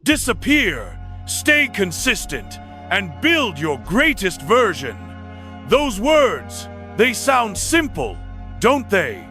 Disappear, stay consistent, and build your greatest version. Those words, they sound simple, don't they?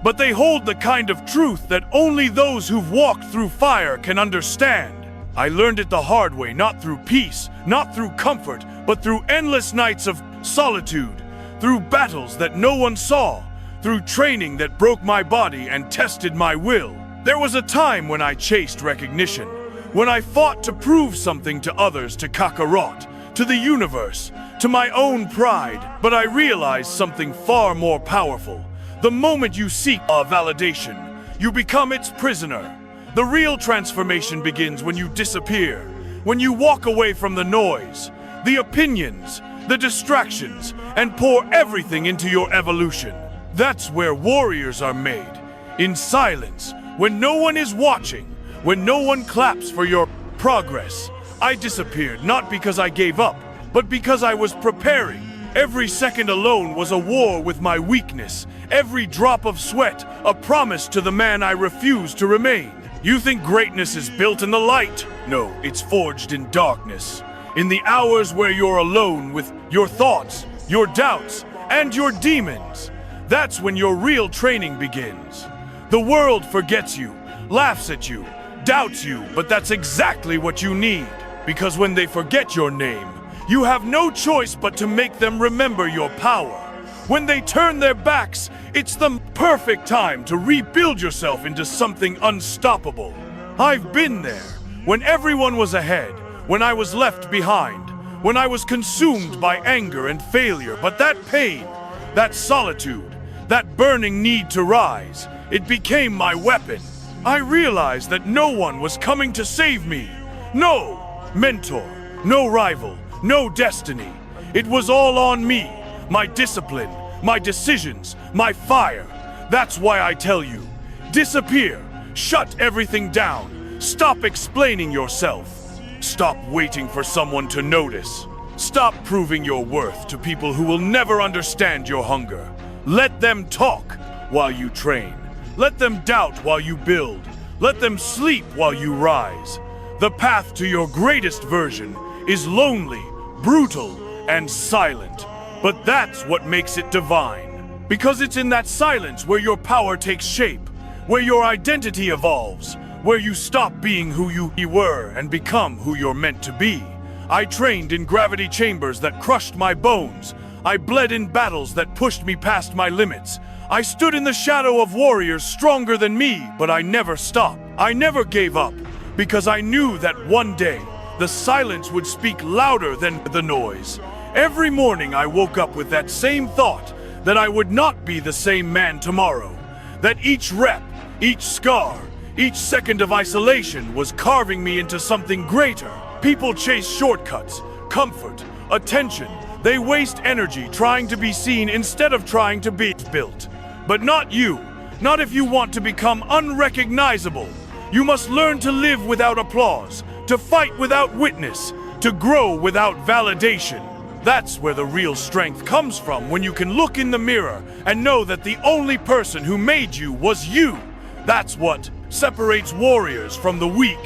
But they hold the kind of truth that only those who've walked through fire can understand. I learned it the hard way, not through peace, not through comfort, but through endless nights of solitude, through battles that no one saw, through training that broke my body and tested my will. There was a time when I chased recognition, when I fought to prove something to others, to Kakarot, to the universe, to my own pride. But I realized something far more powerful. The moment you seek a validation, you become its prisoner. The real transformation begins when you disappear, when you walk away from the noise, the opinions, the distractions, and pour everything into your evolution. That's where warriors are made, in silence, when no one is watching, when no one claps for your progress. I disappeared not because I gave up, but because I was preparing. Every second alone was a war with my weakness. Every drop of sweat, a promise to the man I refused to remain. You think greatness is built in the light? No, it's forged in darkness. In the hours where you're alone with your thoughts, your doubts, and your demons. That's when your real training begins. The world forgets you, laughs at you, doubts you, but that's exactly what you need. Because when they forget your name, you have no choice but to make them remember your power. When they turn their backs, it's the perfect time to rebuild yourself into something unstoppable. I've been there, when everyone was ahead, when I was left behind, when I was consumed by anger and failure. But that pain, that solitude, that burning need to rise, it became my weapon. I realized that no one was coming to save me. No mentor, no rival, no destiny. It was all on me, my discipline, my decisions, my fire. That's why I tell you, disappear, shut everything down, stop explaining yourself. Stop waiting for someone to notice. Stop proving your worth to people who will never understand your hunger. Let them talk while you train. Let them doubt while you build. Let them sleep while you rise. The path to your greatest version is lonely, brutal, and silent. But that's what makes it divine. Because it's in that silence where your power takes shape, where your identity evolves, where you stop being who you were and become who you're meant to be. I trained in gravity chambers that crushed my bones. I bled in battles that pushed me past my limits. I stood in the shadow of warriors stronger than me, but I never stopped. I never gave up, because I knew that one day, the silence would speak louder than the noise. Every morning I woke up with that same thought, that I would not be the same man tomorrow. That each rep, each scar, each second of isolation was carving me into something greater. People chase shortcuts, comfort, attention. They waste energy trying to be seen instead of trying to be built. But not you. Not if you want to become unrecognizable. You must learn to live without applause, to fight without witness, to grow without validation. That's where the real strength comes from, when you can look in the mirror and know that the only person who made you was you. That's what separates warriors from the weak.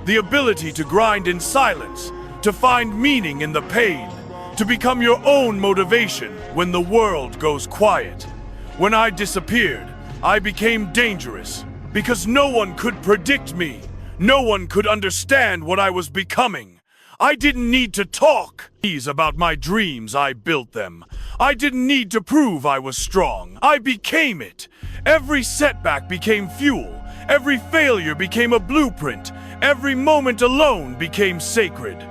The ability to grind in silence, to find meaning in the pain, to become your own motivation when the world goes quiet. When I disappeared, I became dangerous because no one could predict me. No one could understand what I was becoming. I didn't need to talk about my dreams, I built them. I didn't need to prove I was strong. I became it. Every setback became fuel. Every failure became a blueprint. Every moment alone became sacred.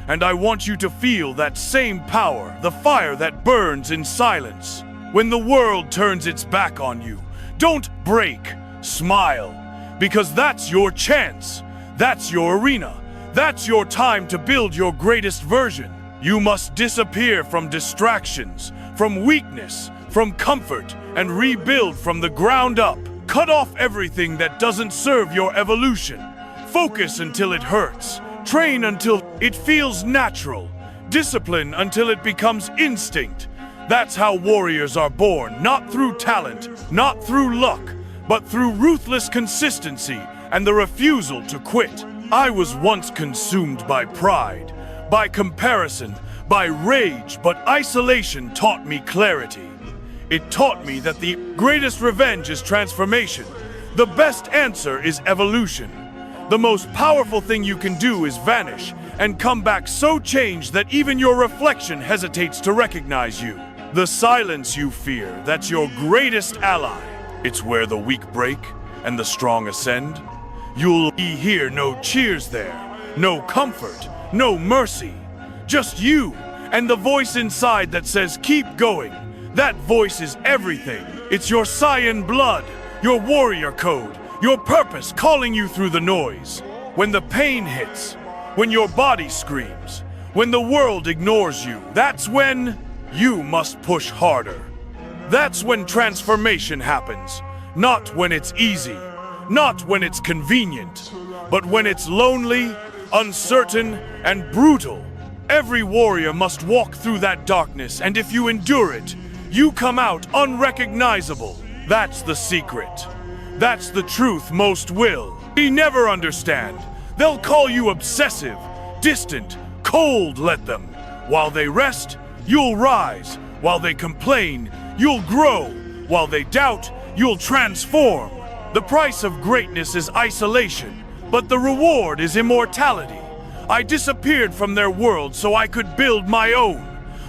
And I want you to feel that same power, the fire that burns in silence. When the world turns its back on you, don't break, smile, because that's your chance. That's your arena. That's your time to build your greatest version. You must disappear from distractions, from weakness, from comfort, and rebuild from the ground up. Cut off everything that doesn't serve your evolution. Focus until it hurts. Train until it feels natural. Discipline until it becomes instinct. That's how warriors are born, not through talent, not through luck, but through ruthless consistency and the refusal to quit. I was once consumed by pride, by comparison, by rage, but isolation taught me clarity. It taught me that the greatest revenge is transformation. The best answer is evolution. The most powerful thing you can do is vanish and come back so changed that even your reflection hesitates to recognize you. The silence you fear, that's your greatest ally. It's where the weak break and the strong ascend. You'll hear no cheers there, no comfort, no mercy. Just you and the voice inside that says, keep going. That voice is everything. It's your Saiyan blood, your warrior code, your purpose calling you through the noise. When the pain hits, when your body screams, when the world ignores you, that's when you must push harder. That's when transformation happens. Not when it's easy, not when it's convenient, but when it's lonely, uncertain, and brutal. Every warrior must walk through that darkness, and if you endure it, you come out unrecognizable. That's the secret. That's the truth most will. They never understand. They'll call you obsessive, distant, cold, let them. While they rest, you'll rise. While they complain, you'll grow. While they doubt, you'll transform. The price of greatness is isolation, but the reward is immortality. I disappeared from their world so I could build my own.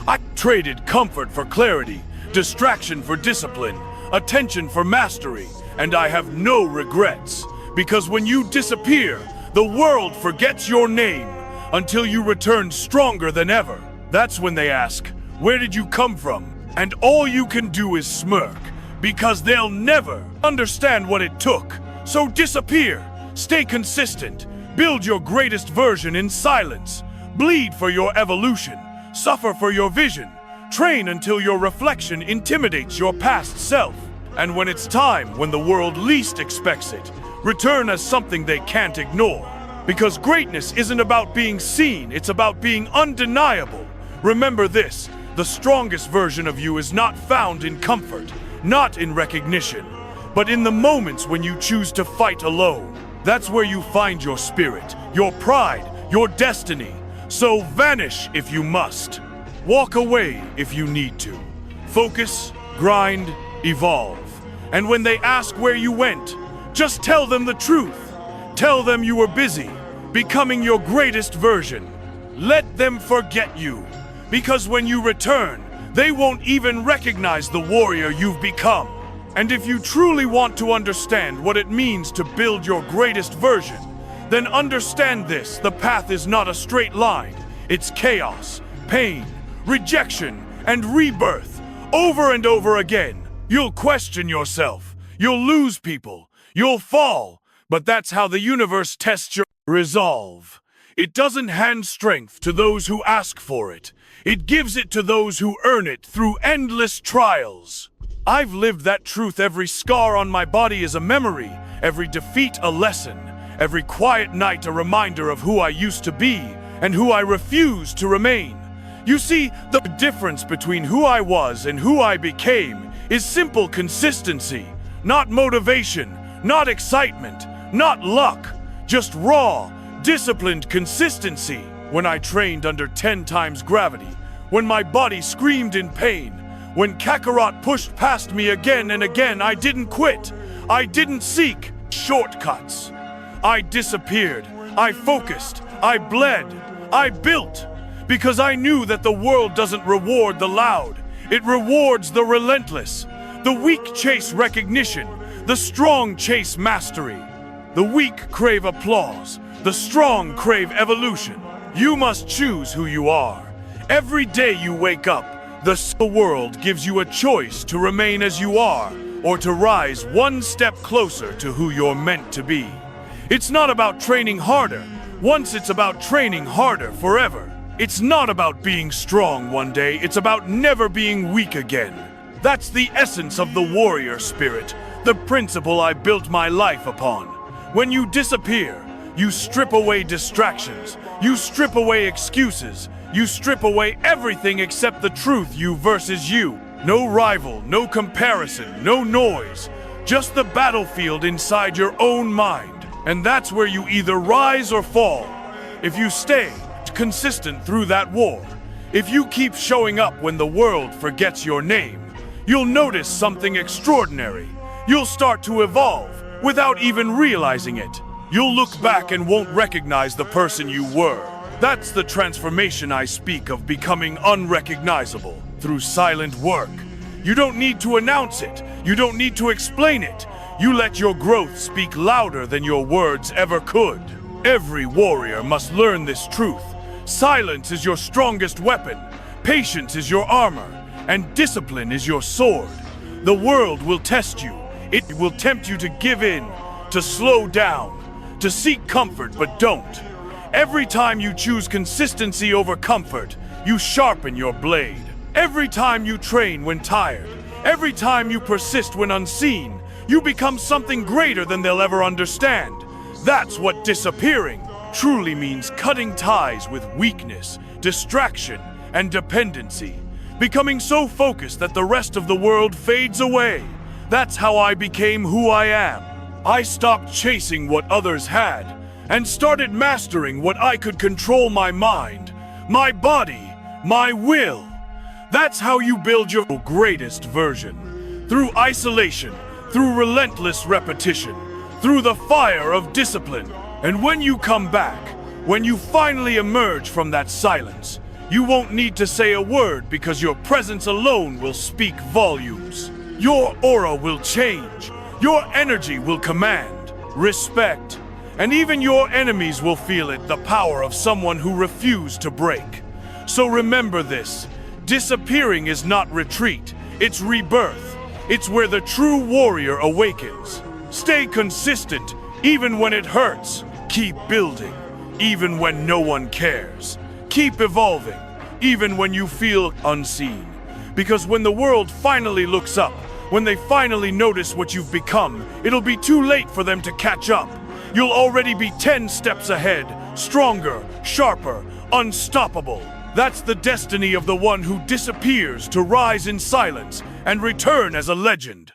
I traded comfort for clarity, distraction for discipline, attention for mastery, and I have no regrets. Because when you disappear, the world forgets your name until you return stronger than ever. That's when they ask, where did you come from? And all you can do is smirk, because they'll never understand what it took. So disappear, stay consistent, build your greatest version in silence, bleed for your evolution, suffer for your vision, train until your reflection intimidates your past self. And when it's time, when the world least expects it, return as something they can't ignore. Because greatness isn't about being seen, it's about being undeniable. Remember this, the strongest version of you is not found in comfort, not in recognition, but in the moments when you choose to fight alone. That's where you find your spirit, your pride, your destiny. So vanish if you must. Walk away if you need to. Focus, grind, evolve. And when they ask where you went, just tell them the truth. Tell them you were busy, becoming your greatest version. Let them forget you. Because when you return, they won't even recognize the warrior you've become. And if you truly want to understand what it means to build your greatest version, then understand this: the path is not a straight line. It's chaos, pain, rejection, and rebirth. Over and over again. You'll question yourself. You'll lose people. You'll fall. But that's how the universe tests your resolve. It doesn't hand strength to those who ask for it. It gives it to those who earn it through endless trials. I've lived that truth. Every scar on my body is a memory, every defeat a lesson, every quiet night a reminder of who I used to be and who I refuse to remain. You see, the difference between who I was and who I became is simple consistency, not motivation, not excitement, not luck, just raw, disciplined consistency. When I trained under 10 times gravity, when my body screamed in pain, when Kakarot pushed past me again and again, I didn't quit. I didn't seek shortcuts. I disappeared. I focused. I bled. I built. Because I knew that the world doesn't reward the loud. It rewards the relentless. The weak chase recognition. The strong chase mastery. The weak crave applause. The strong crave evolution. You must choose who you are. Every day you wake up, the world gives you a choice to remain as you are or to rise one step closer to who you're meant to be. It's not about training harder. Once it's about training harder forever. It's not about being strong one day. It's about never being weak again. That's the essence of the warrior spirit, the principle I built my life upon. When you disappear, you strip away distractions. You strip away excuses. You strip away everything except the truth, you versus you. No rival, no comparison, no noise. Just the battlefield inside your own mind. And that's where you either rise or fall. If you stay consistent through that war, if you keep showing up when the world forgets your name, you'll notice something extraordinary. You'll start to evolve without even realizing it. You'll look back and won't recognize the person you were. That's the transformation I speak of, becoming unrecognizable through silent work. You don't need to announce it. You don't need to explain it. You let your growth speak louder than your words ever could. Every warrior must learn this truth. Silence is your strongest weapon. Patience is your armor. And discipline is your sword. The world will test you. It will tempt you to give in, to slow down, to seek comfort, but don't. Every time you choose consistency over comfort, you sharpen your blade. Every time you train when tired, every time you persist when unseen, you become something greater than they'll ever understand. That's what disappearing truly means: cutting ties with weakness, distraction, and dependency. Becoming so focused that the rest of the world fades away. That's how I became who I am. I stopped chasing what others had and started mastering what I could control: my mind, my body, my will. That's how you build your greatest version. Through isolation, through relentless repetition, through the fire of discipline. And when you come back, when you finally emerge from that silence, you won't need to say a word, because your presence alone will speak volumes. Your aura will change. Your energy will command respect. And even your enemies will feel it, the power of someone who refused to break. So remember this: disappearing is not retreat, it's rebirth. It's where the true warrior awakens. Stay consistent, even when it hurts. Keep building, even when no one cares. Keep evolving, even when you feel unseen. Because when the world finally looks up, when they finally notice what you've become, it'll be too late for them to catch up. You'll already be 10 steps ahead, stronger, sharper, unstoppable. That's the destiny of the one who disappears to rise in silence and return as a legend.